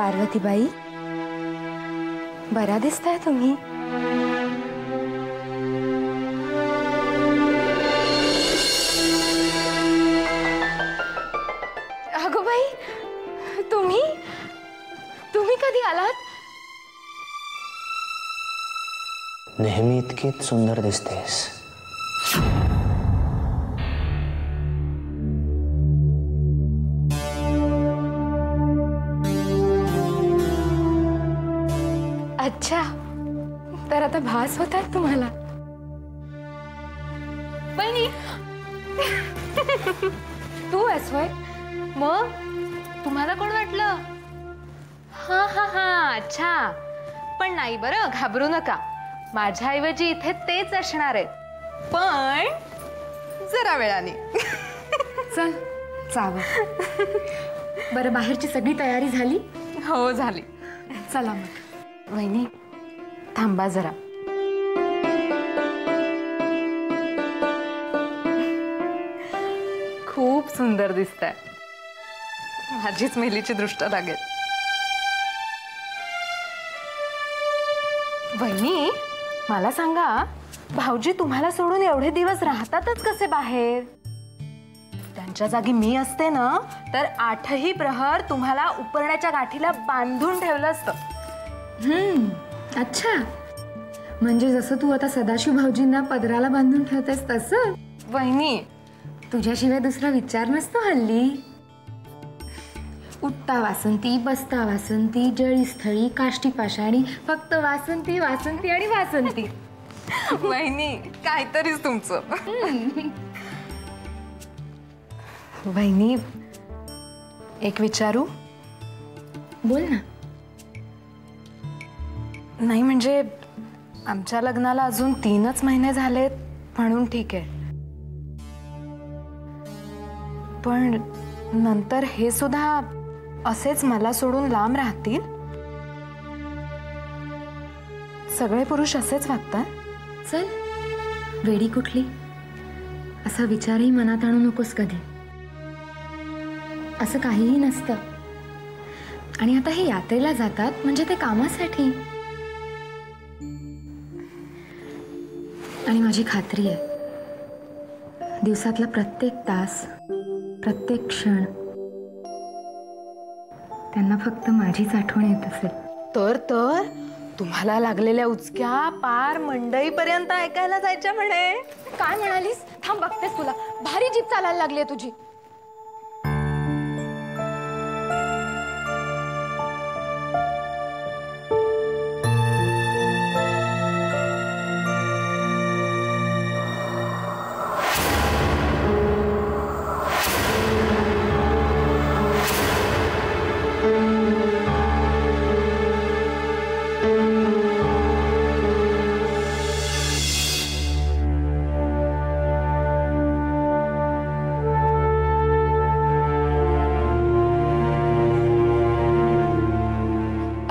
पार्वतीबाई, बरा दिसताय तुम्ही. अगो बाई, तुम्ही तुम्ही कधी आलात? नेहमी इतकीच सुंदर दिसतेस. अच्छा, तर आता भास होतात तुम्हाला. बहिणी तू आहेस होय? मग तुम्हाला कोण वाटलं? हा हा हा, अच्छा. पण नाही बरं, घाबरू नका. माझ्याऐवजी इथे तेच असणार आहेत, पण जरा वेळाने. चल जावं. बरं, बाहेरची सगळी तयारी झाली? हो झाली. चला मग. वहिनी थांबा जरा. खूप सुंदर दिसताय. माझीच मेलीची दृष्ट लागेल. वहिनी मला सांगा, भाऊजी तुम्हाला सोडून एवढे दिवस राहतातच कसे बाहेर? त्यांच्या जागी मी असते ना, तर 8ही प्रहर तुम्हाला उपरण्याच्या गाठीला बांधून ठेवलं असतं. अच्छा, म्हणजे जसं तू आता सदाशिव भाऊजींना पदराला बांधून ठेवतेस तसं? वहिनी तुझ्याशिवाय दुसरा विचार नसतो हल्ली. उठता वासंती, बसता वासंती, जळी स्थळी, काष्टी पाषाणी, फक्त वासंती वासंती आणि वासंती. वहिनी काहीतरीच तुमचं. वहिनी एक विचारू? बोल ना. नाही म्हणजे आमच्या लग्नाला अजून 3च महिने झालेत म्हणून ठीक आहे, पण नंतर हे सुद्धा असेच मला सोडून लांब राहतील? सगळे पुरुष असेच वागतात? चल, वेडी कुठली, असा विचारही मनात आणू नकोस कधी. असं काहीही नसतं. आणि आता हे यात्रेला जातात म्हणजे ते कामासाठी. आणि माझी खात्री आहे, दिवसातला प्रत्येक तास, प्रत्येक क्षण त्यांना फक्त माझीच आठवण येत असेल. तर तुम्हाला लागलेल्या उचक्या पार मंडईपर्यंत ऐकायला जायच्या म्हणे. काय म्हणालीस? थांब बघतेस, तुला भारी जीप चालायला लागली तुझी.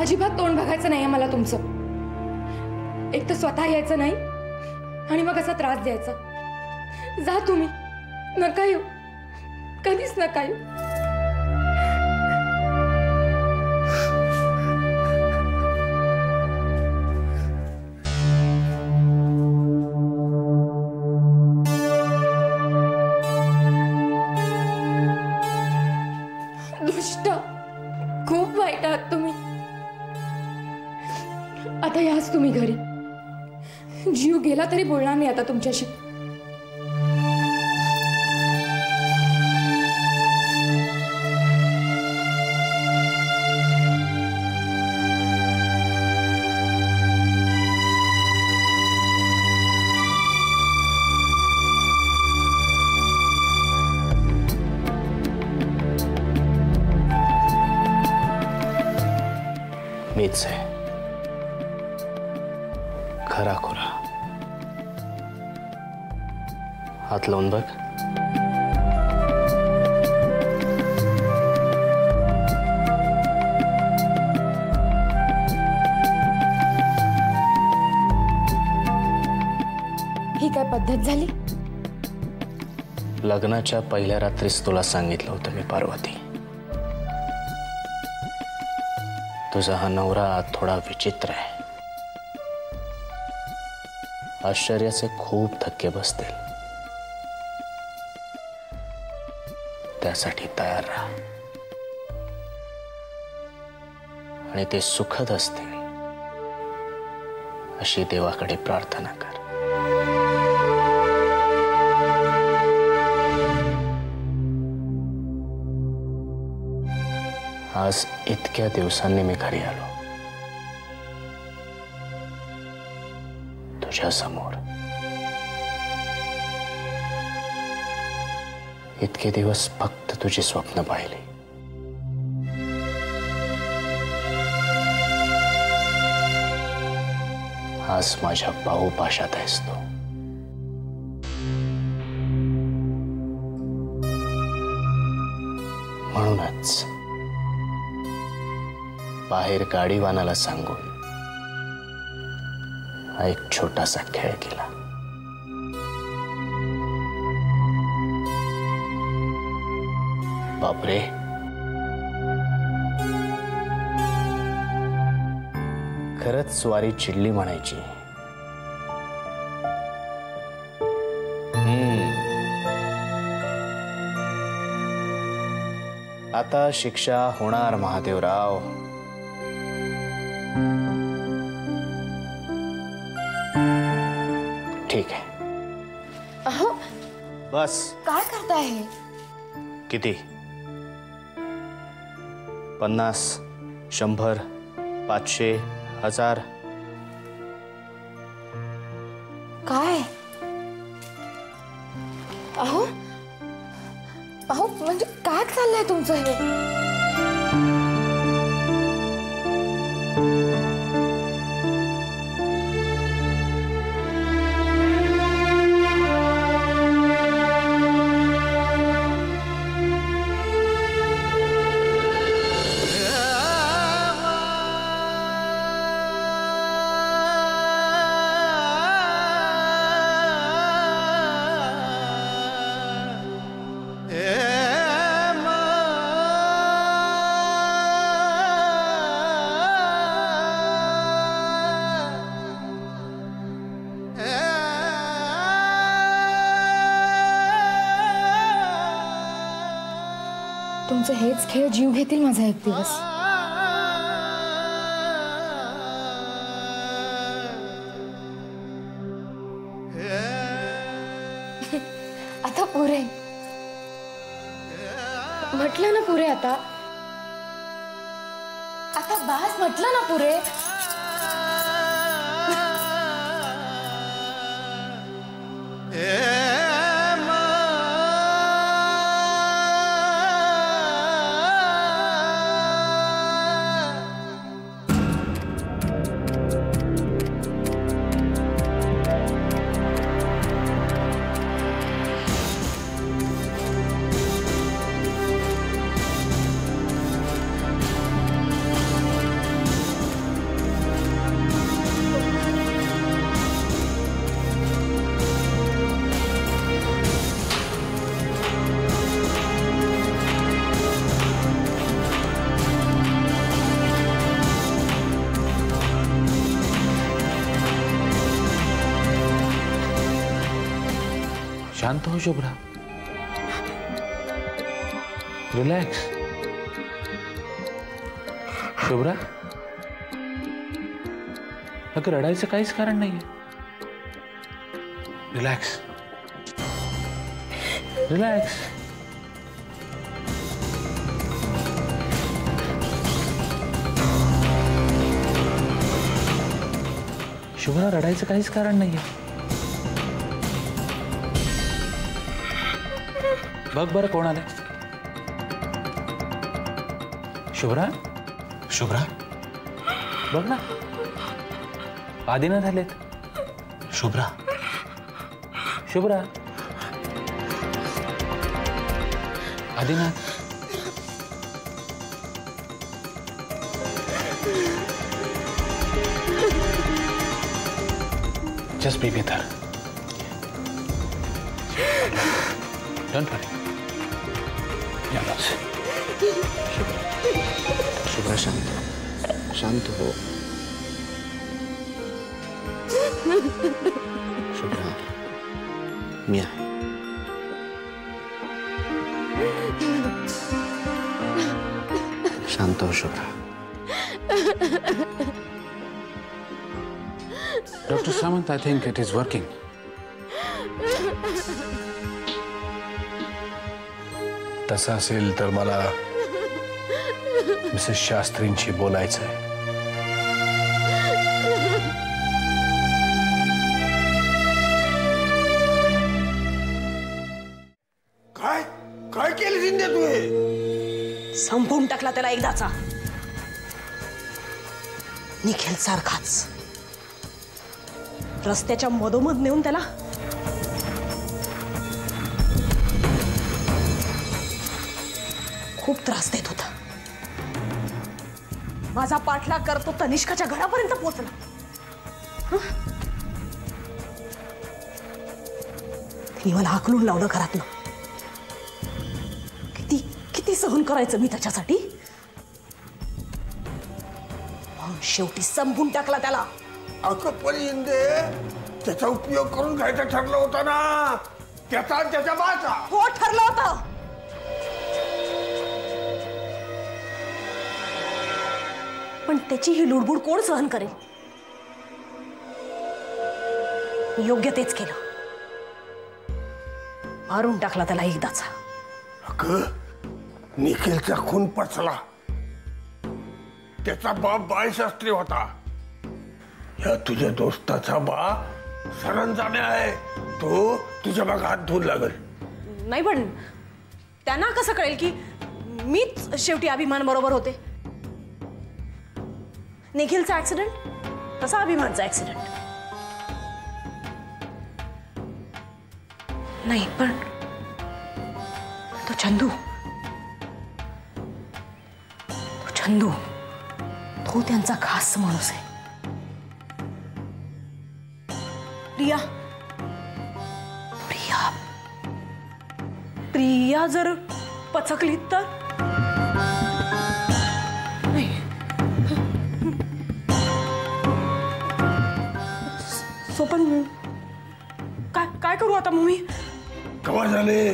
अजिबात तोंड बघायचं नाहीये मला तुमचं. एक तर स्वतः यायचं नाही आणि मग असा त्रास द्यायचा. जा तुम्ही, नका येऊ, कधीच नका येऊ. दुष्ट, खूप वाईट आहात तुम्ही. आता याच तुम्ही घरी. जीव गेला तरी बोलणार नाही आता तुमच्याशी. मीच आहे खरा खुरा. हात लावून बघ. ही काय पद्धत झाली? लग्नाच्या पहिल्या रात्रीच तुला सांगितलं होतं मी पार्वती. तुझा हा नवरा थोडा विचित्र आहे. आश्चर्याचे खूप धक्के बसतील. त्यासाठी तयार राहा आणि ते सुखद असतील अशी देवाकडे प्रार्थना कर. आज इतक्या दिवसांनी मी घरी आलो तुझ्या समोर. इतके दिवस फक्त तुझी स्वप्न पाहिली. आज माझ्या बाहुपाशात आहेस तू. म्हणूनच बाहेर गाडीवानाला सांगून हा एक छोटासा खेळ केला. बापरे, खरंच स्वारी चिडली म्हणायची. आता शिक्षा होणार महादेवराव. ठीक आहे. अहो, बस. काय करताय? किती? 50, 100, 500, 1000? काय? अहो अहो, म्हणजे काय चाललंय तुमचं हे? तुमचे हेच खेळ जीव घेतील माझा एक दिवस. आता पुरे म्हटलं ना, पुरे आता बास म्हटलं ना, पुरे. शांत हो शुभ्रा, रिलॅक्स. शुभ्रा, अगं रडायचं काहीच कारण नाहीये. Relax relax. शुभ्रा, रडायचं काहीच कारण नाहीये. बघ बरं कोण आले. शुभ्रा, शुभ्रा बघ ना, आदिनाथ आलेत. Shubhra, Shubhra, Adinath. Just be with her. Don't worry. Yeah, that's it. Shubhra, शांत. शांत हो शुभ्रा, मी आहे. शांत हो Shubhra. Dr. Samant, I think it is working. तसं असेल तर मला मिसेस शास्त्रींशी बोलायचं आहे. काय काय केलं शिंदे तू हे? संपवून टाकला त्याला एकदाचा. निखिल सारखाच रस्त्याच्या मधोमध नेऊन त्याला खूप त्रास देत होता. माझा पाठलाग करतो तनिष्काच्या घरापर्यंत पोहोचला. तिने मला हाकलून लावलं घरातनं. किती किती सहन करायचं मी त्याच्यासाठी. शेवटी संपून टाकला त्याला. अगं पण शिंदे, त्याचा उपयोग करून घ्यायचा ठरलं होता ना, त्याचा आणि त्याच्या बाचा. हो ठरलं होतं. पण त्याची ही लुडबुड कोण सहन करेल. योग्य तेच केलं. मारून टाकला त्याला एकदाचा. अगं निखिलचा खून पचला. त्याचा बाप बाळशास्त्री होता. या तुझ्या दोस्ताचा बाप सरंजामे आहे. तो तुझ्या मागे हात धुवून लागल. नाही पण त्यांना कसं कळेल की मीच शेवटी अभिमान बरोबर होते. निखिलचा ऍक्सिडेंट तसा अभिमानचा ऍक्सिडेंट नाही. पण तो चंदू तो त्यांचा खास माणूस आहे. प्रिया जर पचकली तर नाही. सो पण काय करू आता मग मी. केव्हा झाले?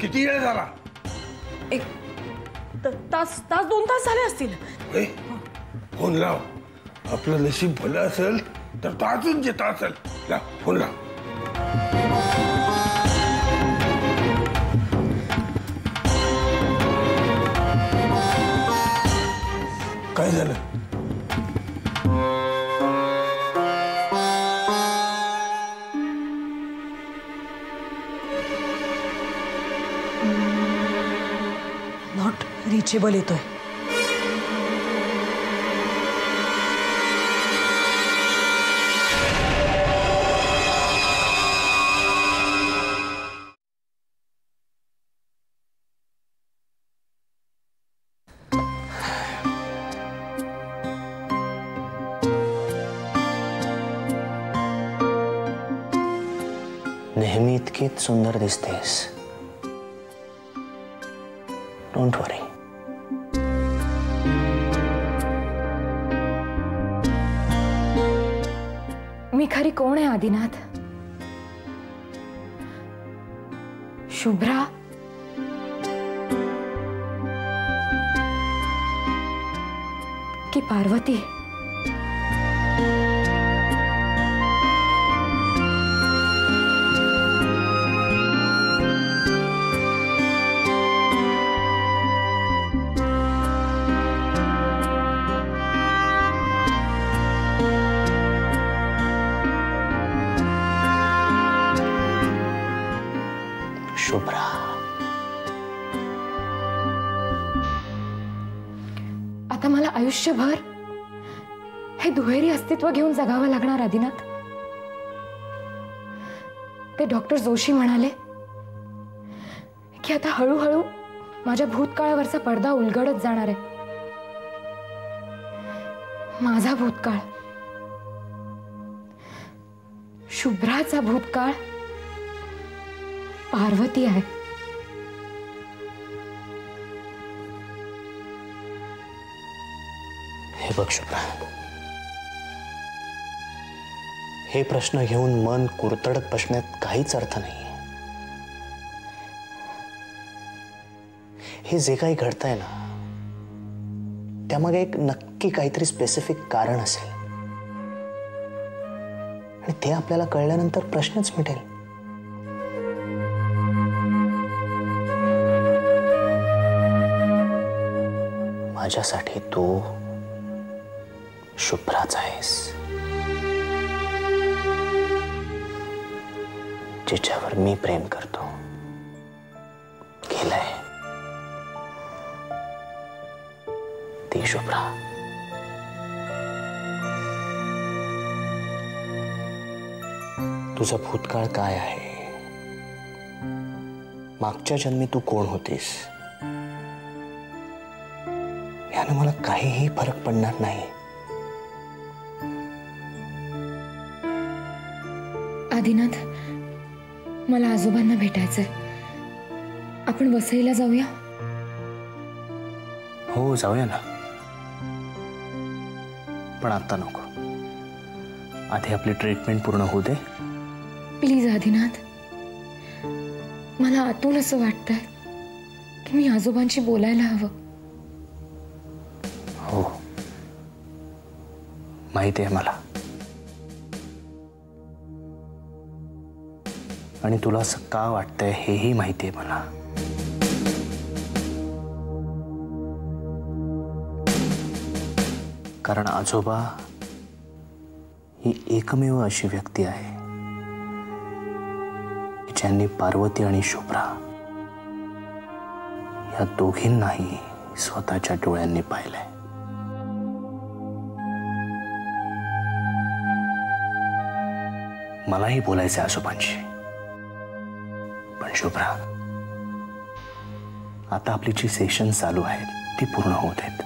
किती वेळ झाला? एक तास 2 तास झाले असतील. होय? फोन लाव. आपलं नशीब भलं असेल तर तो अजून जेता असेल. लाव फोन लाव. काय झालं? नॉट रिचेबल येतोय. नेहमी इतकीच सुंदर दिसतेस. डोंट वरी. मी खरी कोण आहे आदिनाथ? शुभ्रा की पार्वती? शुभ्रा, आता मला आयुष्यभर हे दुहेरी अस्तित्व घेऊन जगावं लागणार आदिनाथ. ते डॉक्टर जोशी म्हणाले की आता हळूहळू माझ्या भूतकाळावरचा पडदा उलगडत जाणार आहे. माझा भूतकाळ, शुभ्राचा भूतकाळ पार्वती आहे. हे बघ शुभ्रा, हे प्रश्न घेऊन मन कुरतडत बसण्यात काहीच अर्थ नाही. हे जे काही घडतंय ना, त्यामागे एक नक्की काहीतरी स्पेसिफिक कारण असेल आणि ते आपल्याला कळल्यानंतर प्रश्नच मिटेल. माझ्यासाठी तू शुभ्राच आहेस, जिच्यावर मी प्रेम करतो, केलंय ती शुभ्रा. तुझा भूतकाळ काय आहे, मागच्या जन्मी तू कोण होतीस, यानं मला काहीही फरक पडणार नाही. आदिनाथ, मला आजोबांना भेटायचंय. आपण वसईला जाऊया? हो, जाऊया ना, पण आता नको. आधी आपली ट्रीटमेंट पूर्ण होऊ दे. प्लीज आदिनाथ, मला आतून असं वाटतंय की मी आजोबांशी बोलायला हवं. हो, माहिती आहे मला. आणि तुला असं का वाटतंय हेही माहिती आहे मला. कारण आजोबा ही एकमेव अशी व्यक्ती आहे ज्यांनी पार्वती आणि शुभ्रा या दोघींनाही स्वतःच्या डोळ्यांनी पाहिलंय. मलाही बोलायचं आजोबांशी, पण शुभ्रा, आता आपली जी सेशन चालू आहेत ती पूर्ण होत आहेत.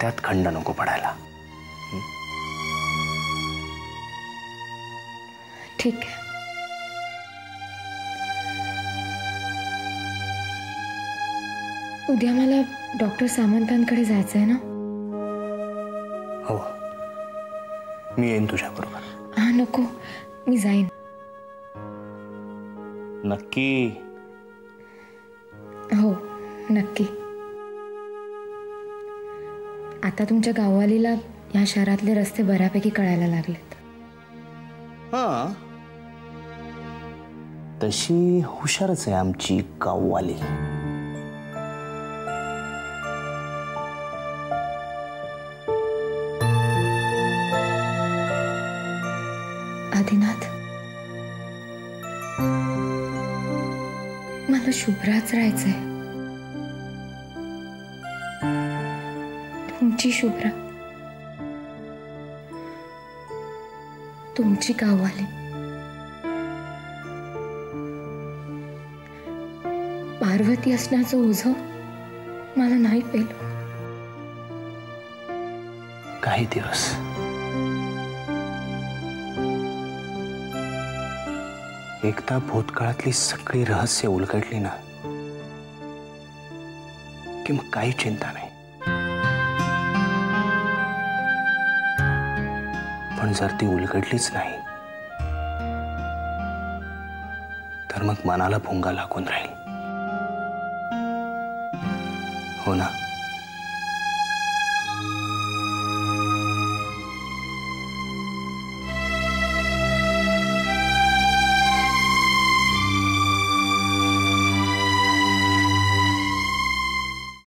त्यात खंड नको पडायला. ठीक आहे. उद्या मला डॉक्टर सामंतांकडे जायचं आहे ना? हो, मी येईन तुझ्या बरोबर. हा, नको, मी जाईन. नक्की? हो, नक्की. आता तुमच्या गाववालीला या शहरातले रस्ते बऱ्यापैकी कळायला लागलेत. हा, तशी हुशारच आहे आमची गाववाली. आदिनाथ, मला शुभ्राच राहायचंय. तुमची शुभ्रा, तुमची गाववाली. पार्वती असण्याचं ओझं मला नाही पेलं. काही दिवस एकदा भूतकाळातली सगळी रहस्य उलगडली ना की मग काही चिंता नाही. पण जर ती उलगडलीच नाही तर मग मनाला भुंगा लागून राहील. हो ना?